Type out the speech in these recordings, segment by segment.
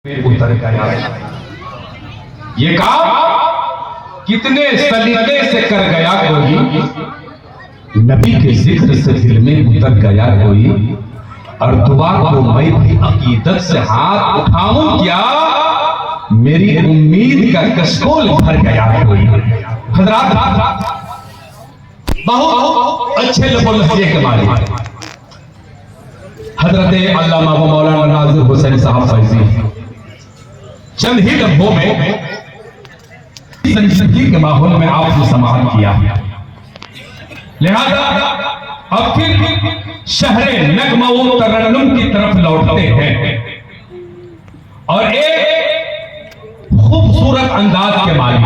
उतर गया। ये काम कितने सलीके से कर गया कोई, नबी के जिक्र से दिल में उतर गया कोई, और दुआ को मैं भी अकीदत से हाथ उठाऊं क्या, मेरी उम्मीद का कशकोल भर गया कोई। हजरात बहुत अच्छे लोगों लहजे के मालिक हजरत अल्लामा व मौलाना नाज़िर हुसैन साहब फैज़ी चंद ही लम्हों में संजीदगी के माहौल में आपने समाअत किया, लिहाजा अब फिर शहरे नगमा व तरन्नुम की तरफ लौटते हैं और एक खूबसूरत अंदाज के मालिक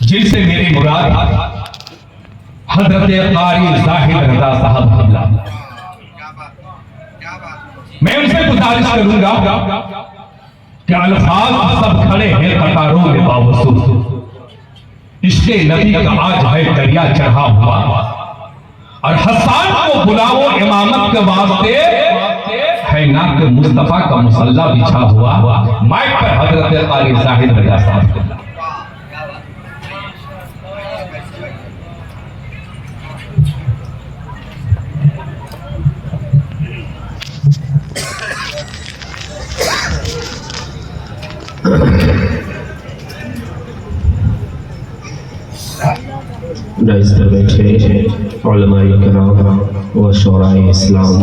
जिनसे मेरी मुराद हजरत कारी ज़ाहिद रज़ा साहब क़िबला, मैं उनसे गुजारिश करूंगा कि अल्फाज सब खड़े हैं कतारों में बावजूद, इश्क़े नबी का आज है दरिया चढ़ा हुआ, और हसन को बुलाओ इमामत के वास्ते है ना कि मुस्तफा का मुसल्ला बिछा हुआ। माइक पर हजरत कारी ज़ाहिद रज़ा साहब। डाइस पर बैठे उलमाए किराम व शुराए इस्लाम,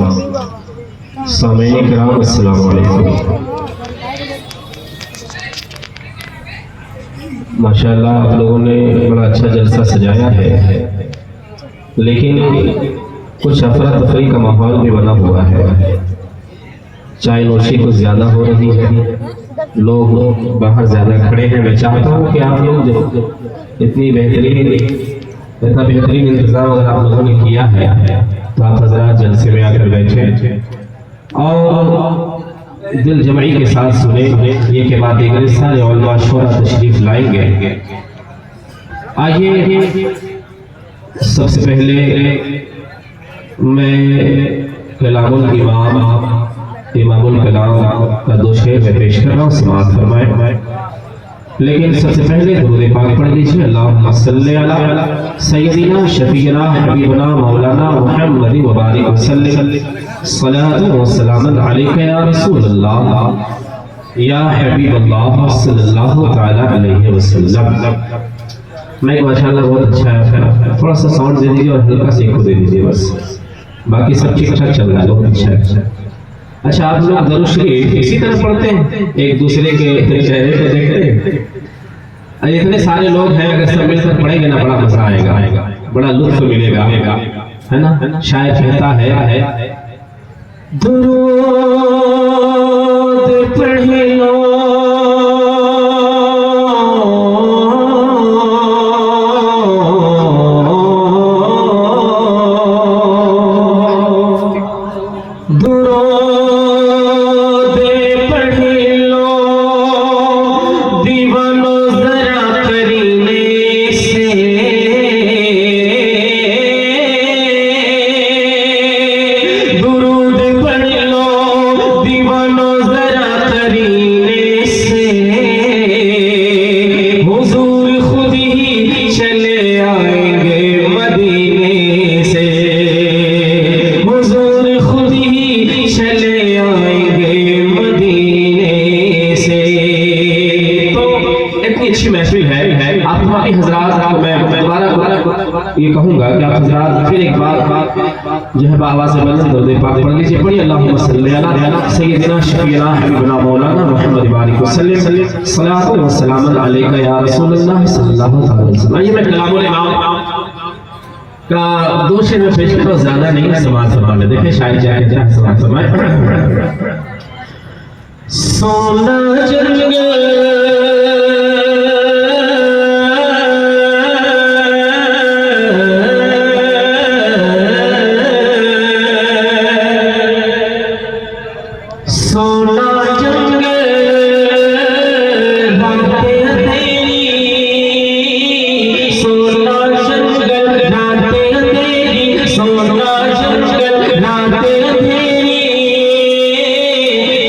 सामईन किराम अस्सलामु अलैकुम। माशाअल्लाह आप लोगों ने बड़ा अच्छा जलसा सजाया है, लेकिन कुछ अफरा तफरी का माहौल भी बना हुआ है। चाय नोशी कुछ ज़्यादा हो रही है, लोग बाहर ज़्यादा खड़े हैं। मैं चाहता हूँ कि आप लोग जो इतना बेहतरीन इंतज़ाम अगर आप लोगों ने किया है तो आप हज़रात जलसे में आकर बैठे और दिल जमई के साथ सुने। ये के बाद एक सारे उलमा शुरा तशरीफ लाएंगे। आइए सबसे पहले मैं कलामुल इमामुल कलाम का दो शेर में पेश कर रहा हूँ, समाअत फरमाएं। लेकिन सबसे पहले दुरूद पाक पढ़ लीजिए। अल्लाहुम्मा सल्ली अला सय्यदिना शफीना हबीबना मौलाना मुहम्मद व बारिक वसल्लिम सलातु व सलामन अलैका या रसूल अल्लाह या हबीब अल्लाह सल्लल्लाहु तआला अलैहि वसल्लम। मैं माशाअल्लाह बहुत अच्छा है, थोड़ा सा साउंड दे दीजिए और हल्का सा इको दे दीजिए बस, बाकी सब ठीक ठाक चल रहा है, बहुत अच्छा है। अच्छा, आप लोग दरूद शरीफ इसी तरह पढ़ते हैं, एक दूसरे के चेहरे को देखते हैं। इतने सारे लोग हैं, अगर सब मिलकर पढ़ेंगे ना बड़ा मजा आएगा, बड़ा लुत्फ मिलेगा, है ना। शायद कहता है दुरूद पढ़ लो ये कहूँगा कि आप हज़रात फिर एक बार जो है बाबा से बुलंद दुरूद पाक पढ़ लीजिए। पढ़िए अल्लाहुम्मा सल्ली अला सय्यदिना शफीना हबीबना मौलाना मुहम्मद बारिक वसल्लम सलातु व सलामन अलैका या रसूलल्लाह सल्लल्लाहु अलैहि वसल्लम। आइए मैं कलामुल इमाम का दो शेर में पेश करूँ, ज़्यादा नहीं, समाअत फरमाने देखें शायद क्या कहते हैं। समाअत फरमाएं। सोना जंगल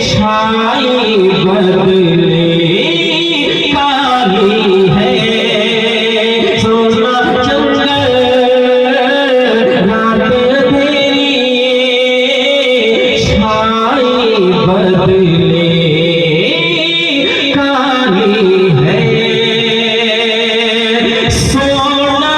छा छाई बदले काली है, सोना जंगल रात अंधेरी छाई बदले काली है, सोना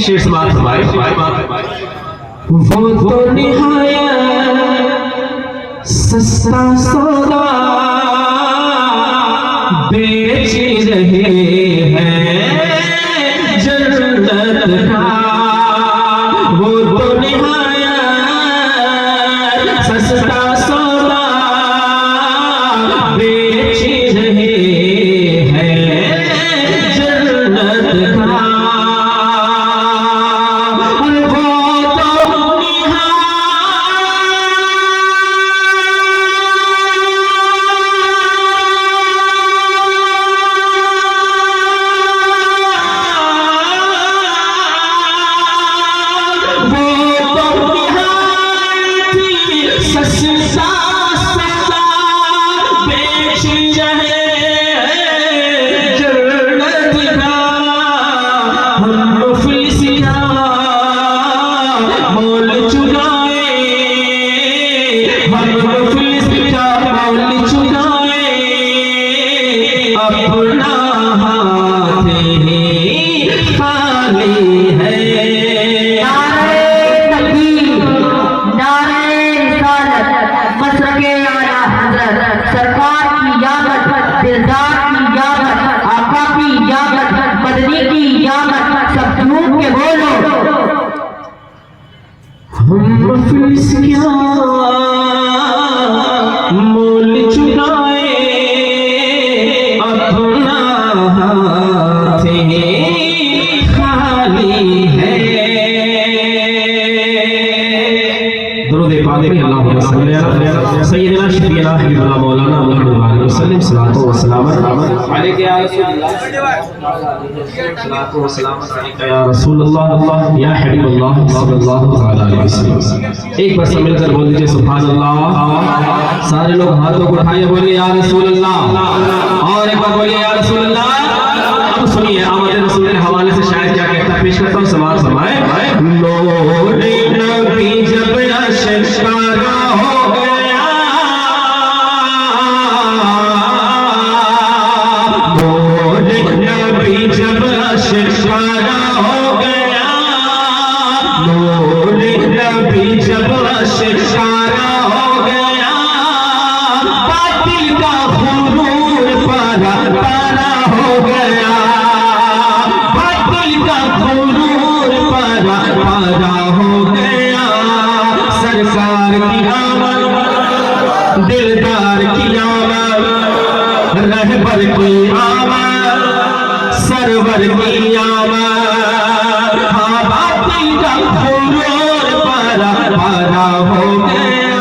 शेष बात हमारे वो तो निहायत सस्ता सौदा बेच रहे हैं जन्नत का, वो तो निहायत सस्ता सौदा बेच रहे हैं जन्नत का। मोल चुराए अपना हाथ खाली है। दुरूद पाक पे अल्लाहुम्मा सल्ली अला सय्यिदना शफीना हबीबना मौलाना मुहम्मद व सल्लम सलातो व सलाम अलैका या रसूलल्लाह सलातो व सलाम अलैका या रसूलल्लाह या हबीबल्लाह सल्लल्लाहु अलैहि वसल्लम। एक बार सब मिलकर बोल दीजिए सुभान अल्लाह। सारे लोग हाथों को उठाइए, बोलिए या रसूल अल्लाह, और एक बार बोलिए या रसूल अल्लाह। अब सुनिए आमद रसूल के हवाले से शायद क्या कहता है, पेश करता हूं, समाज फरमाए। नूरे नबी जब अशकारा हो गया, नूरे नबी जब अशकारा हो गया, नूरे नबी जब अशकारा हो गया, बातिल का गुरूर पारा पारा हो गया, बातिल का गुरूर पारा पारा हो गया। सरकार की आमद, दिलदार की आमद, रहबर की आमद, सरवर की आमद, हाँ बातिल का गुरूर पारा पारा हो गया।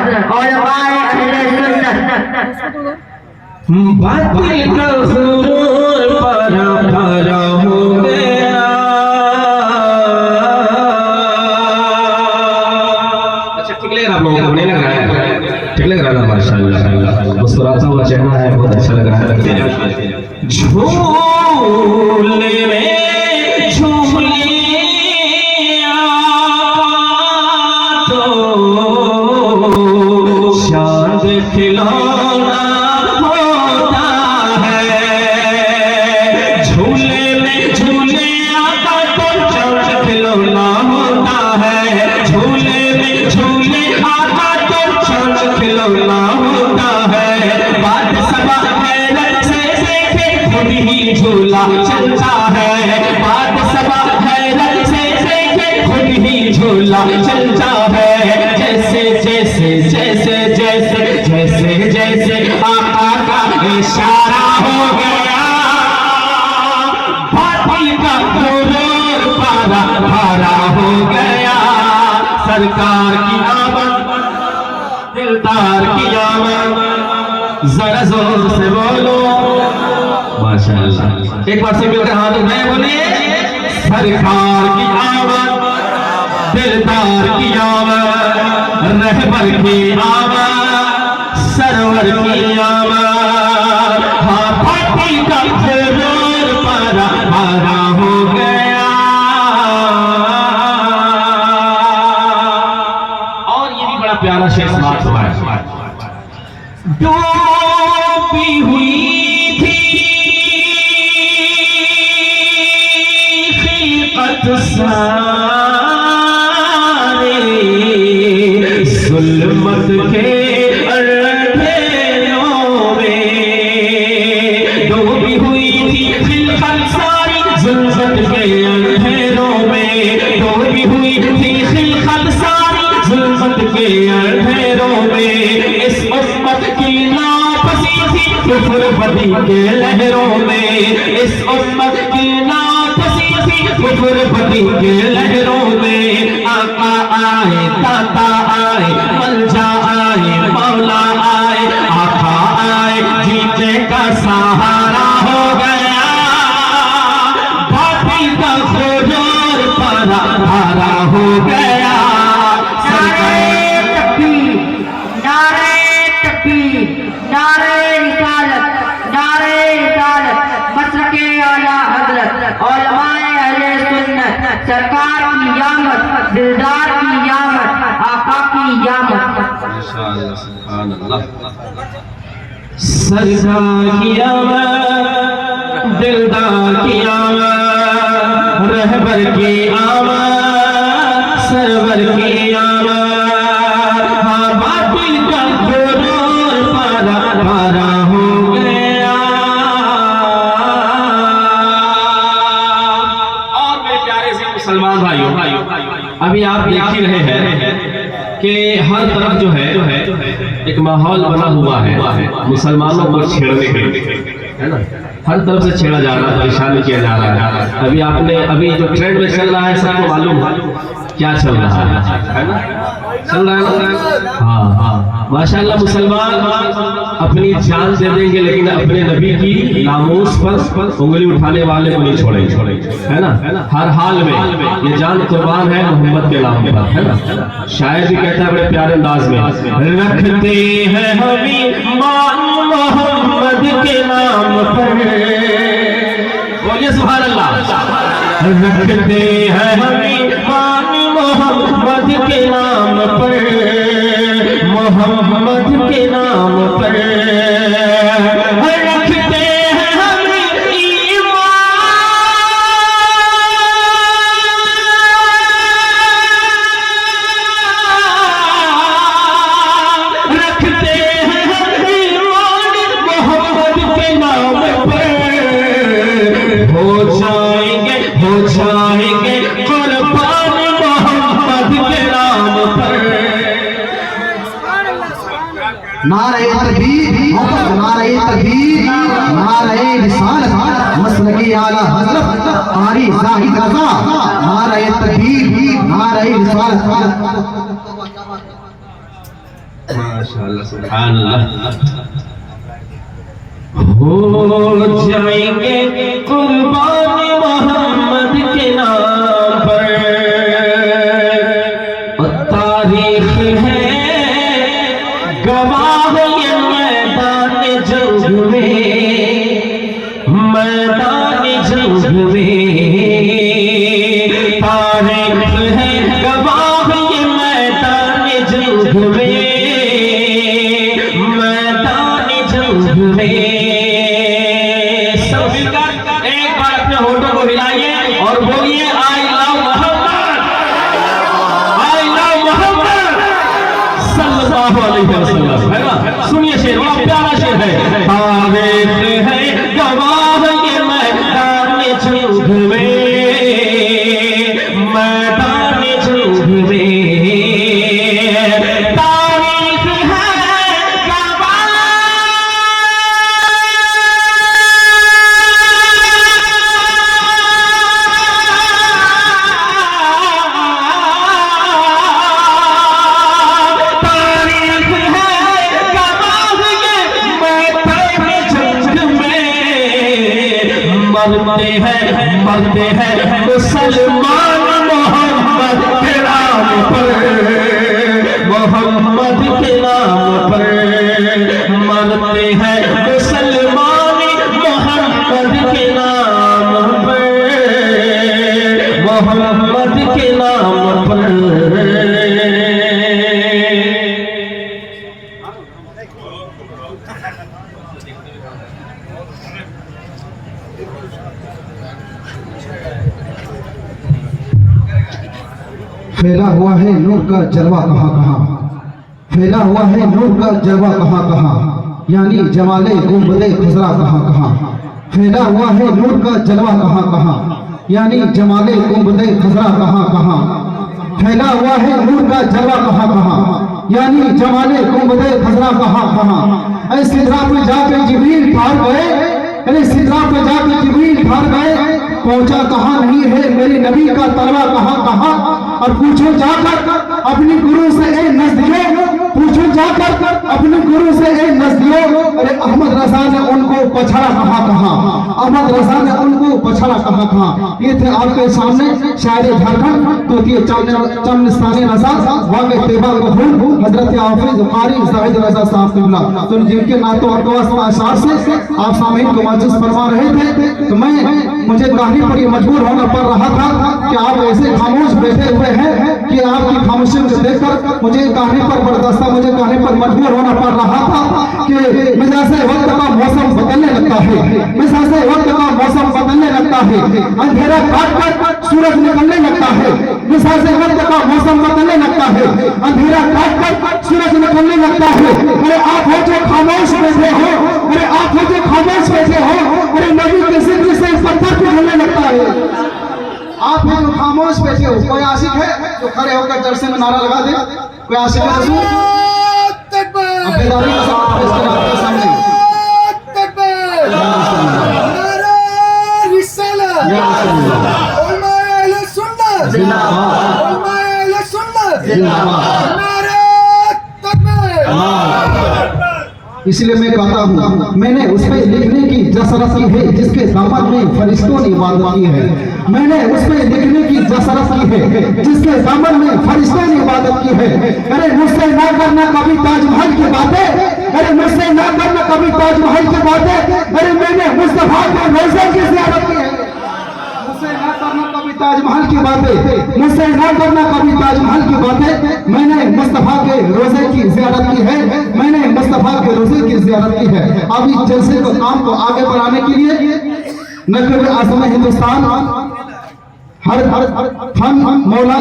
हजरत उलमाए अहले सुन्नत। बातिल का ज़रूर पारा पारा हो गया। अच्छा ठीक लग रहा आप लोगों को? नहीं लग रहा है? ठीक लग रहा है माशाअल्लाह। मुस्कुराता हुआ चेहरा है, बहुत अच्छा लग रहा है। झूले में झूले तो शाद खिलौना होता है। झूले में झूले आका तो शाद खिलौना होता है। झूले में झूले आका तो शाद खिलौना होता है। बात सबा हैरत से देखे खुद ही झूला चलता है। बात सबा हैरत से देखे खुद ही झूला चलता है। जैसे जैसे जैसे जैसे जैसे जैसे आका का इशारा हो गया, बातिल का गुरूर पारा पारा हो गया। सरकार की आमद, दिलदार की आमद, जरा जोर से बोलो माशाअल्लाह। एक बार से मिलकर हाथ उठाए बोलिए, सरकार की आमद, दिलदार की आमद, रहबर की आमद, सरवर की आमद। हाँ बातिल का गुरूर पारा पारा हो गया। और ये भी बड़ा प्यारा शेर समाप्त हुआ है। डूबी हुई थी खिलकत सारे, जुल्मत के अंधेरों में। डूबी हुई थी खिलकत सारी, जुल्मत के अंधेरों में। डूबी हुई थी खिलकत सारी, जुल्मत के अंधेरों में। इस उम्मत की नापसी थी कुफ्र बदी के लहरों में। इस उम्मत की नापसी थी कुफ्र बदी के लहरों में। आका आए, दाता आए, मलजा आए, मौला आए, आका आए, जीते का सहारा हो गया। बातिल का गुरूर पारा पारा हो गया। सरकार की यामत, दिलदार की यामत, आका की यामत। माशाअल्लाह, सुभान अल्लाह। सरकार की आमद, दिलदार की आमद, रहबर की आमद, सरवर की आमद। हाँ बातिल का गुरूर पारा पारा हो गया। और मेरे प्यारे से मुसलमान भाइयों, अभी आप देख ही रहे हैं कि हर तरफ जो है एक माहौल बना हुआ है मुसलमानों को छेड़ने के लिए, है ना। हर तरफ से छेड़ा जा रहा है, परेशान किया जा रहा है। अभी जो ट्रेंड में चल रहा है सबको मालूम क्या चल रहा है ना। चल रहा है। हाँ माशाअल्लाह, मुसलमान अपनी जान दे देंगे लेकिन अपने नबी की नामूस पर उंगली उठाने वाले को नहीं छोड़ेंगे, है ना। हर हाल में ये जान कुर्बान है मोहम्मद के नाम पर, है ना। शायद भी कहता है बड़े प्यारे अंदाज में, रखते हैं हम ईमान मोहम्मद के नाम पर। बोलिए सुभान अल्लाह। रखते हैं हम ईमान मोहम्मद के नाम पर, मोहम्मद के नाम पर। रखते हैं हम ईमान, रखते हैं हम ईमान मोहम्मद के नाम पर। हो जाएंगे कुर्बान मोहम्मद के नाम पर। नारे तकबीर, नारे तकबीर, नारे रिसालत, मसलकी आला हज़रत कारी ज़ाहिद रज़ा। नारे तकबीर, नारे रिसालत। माशाअल्लाह सुभान अल्लाह। हो जाएंगे कुर्बान मोहम्मद के नाम पर, तारीख है गवाह ये मैदान जंग में, मैदान जंग में, तारीख है गवाह ये मैदान जंग में, मैदान जंग में। सब मिलकर एक बार अपने होठों को हिलाइए और बोलिए I love Muhammad, I love Muhammad सल्लल्लाहु अलैहि वसल्लम, है ना। सुनिए शेर, बड़ा प्यारा शेर है। तारीख है गवाह ये मैदान जंग में, मैदान जंग में, तारीख है गवाह मरते हैं मुसलमान मोहम्मद के नाम पर, मोहम्मद के नाम पर मरते हैं मुसलमान मोहम्मद के नाम पर, मोहम्मद के नाम पर। फैला हुआ है नूर का जलवा कहाँ कहाँ, फैला हुआ है नूर का जलवा कहाँ कहाँ, यानी जमाले गुंबदे खजरा कहाँ कहाँ, फैला हुआ है नूर का जलवा कहाँ कहाँ, यानी जमाले गुंबदे खजरा कहाँ कहाँ, फैला हुआ है नूर का जलवा कहाँ कहाँ, यानी जमाले गुंबदे खजरा कहाँ कहाँ। ऐ सिदरा पे जाके जिब्रील पार गए, अरे सिदरा पे जाके जिब्रील पार गए, पहुंचा कहाँ नहीं है मेरे नबी का तलवा कहाँ कहाँ। और पूछो जाकर अपने गुरु से ए नजदियों, पूछो जाकर अपने गुरु से ए नजदियों, अरे अहमद रजा ने उनको पछड़ा कहाँ कहाँ, अहमद रजा ने उनको पछड़ा कहाँ कहाँ। ये थे आपके सामने शायर झारखंड तो ये चमनिस्तानी रजा वाक़े तैयबा कबूल हजरत हाफिज कारी जाहिद रजा साहब किबला, तो जिनके नातो अरवास अशार से आप सामईन को माजिद फरमा रहे थे। तो मुझे कहानी पर ये मजबूर होना पड़ रहा था कि आप ऐसे खामोश बैठे हुए हैं कि आपकी खामोशी को देखकर मुझे कहानी पर बर्दाश्त, मुझे कहानी पर मजबूर होना पड़ रहा था कि मिजाज वक्त का मौसम बदलने लगता है, मिजाज वक्त का मौसम बदलने लगता है, अंधेरा काट कर सूरज निकलने लगता है, मिजाज वक्त का मौसम बदलने लगता है, अंधेरा काट कर सूरज निकलने लगता है। अरे आप हो जो खामोश बैठे हो, अरे आप हो जो खामोश बैठे हो, अरे नबी के जिक्र से पत्थर पिघलने लगता है। आप हैं जो खामोश बैठे हो, कोई आशिक है जो खड़े होकर जलसे में नारा लगा दे, कोई आशिक है रसूल? अब बेदारी का साथ पेश करें आपके सामने। इसलिए मैं कहता हूँ मैंने उस पर लिखने की जसरत की है जिसके दामन में फरिश्तों ने इबादत की है, मैंने उस पर लिखने की जसरत की है जिसके दामन में फरिश्तों ने इबादत की है। अरे मुझसे ना करना कभी ताजमहल की बातें, अरे मुझसे ना करना कभी ताजमहल की बातें, अरे मैंने मुस्तफा के रोज़े की ज़ियारत की है। मुझसे ना करना कभी ताजमहल की बातें, मुझसे ना करना कभी ताजमहल की बातें, मैंने मुस्तफा के रोज़े की ज़ियारत की है, मैंने मुस्तफा के रोज़े की ज़ियारत की है। अब इस जलसे को काम को आगे बढ़ाने के लिए नक़ब आज़म हिंदुस्तान हर फन मौला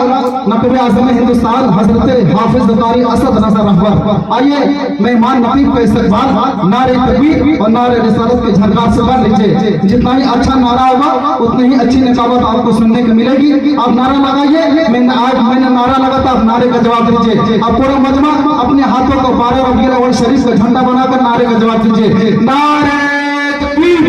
नक़ब आज़म हिंदुस्तान हजरत हाफिज कारी असद नज़र रहबर, आइए मेहमान नबी का इस्तकबाल नारे तकबीर और नारे रिसालत के झनकार से कर लीजिए। जितना ही अच्छा नारा होगा उतनी ही अच्छी निकाबत आपको सुनने को मिलेगी। आप नारा लगाइए, मैंने नारा लगा था, आप नारे का जवाब दीजिए। आप पूरा मजमा अपने हाथों को 12 रबीउल अव्वल शरीफ का झंडा बनाकर नारे का जवाब दीजिए। नारे तकबीर।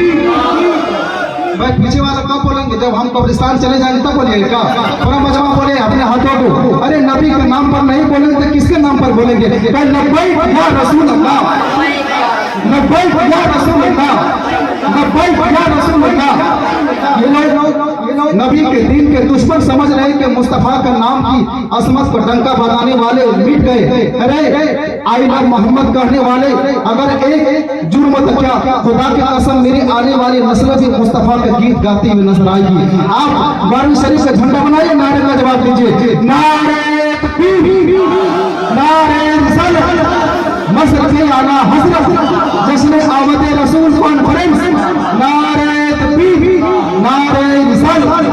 भाई पीछे वाला कब बोलेंगे? कि जब हम कब्रिस्तान चले जाएंगे तब बोलिए क्या? पूरा मजमा बोले अपने हाथों को, अरे नबी के नाम पर नहीं बोलेंगे तो किसके नाम पर बोलेंगे? लब्बैक या रसूल अल्लाह, लब्बैक या रसूल अल्लाह, लब्बैक या रसूल अल्लाह। ये लोग नबी के दीन के दुश्मन समझ रहे कि मुस्तफा का नाम की असमत पर डंका बजाने वाले मिट गए। अरे आई लव मोहम्मद कहने वाले अगर एक जुर्म तो क्या, खुदा की कसम मेरी आने वाली नस्ल भी मुस्तफा का गीत गाती हुई नजर आएगी। आप 12वीं शरीफ का झंडा बनाइए, नारे का जवाब दीजिए। नारे तकबीर, नारे रिसालत, मशरक़े आला हज़रत, जश्न आमद रसूल कॉन्फ्रेंस, नारे तकबीर, नारे रिसालत।